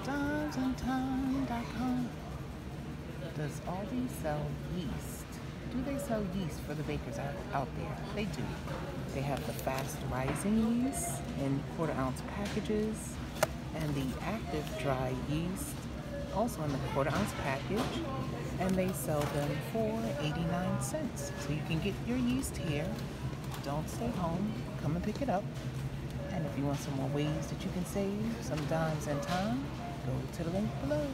Dimesandtime.com. Does Aldi sell yeast? Do they sell yeast for the bakers out there? They do. They have the fast rising yeast in quarter-ounce packages and the active dry yeast also in the quarter-ounce package, and they sell them for 89 cents. So you can get your yeast here. Don't stay home. Come and pick it up. And if you want some more ways that you can save some dimes and time, go to the link below.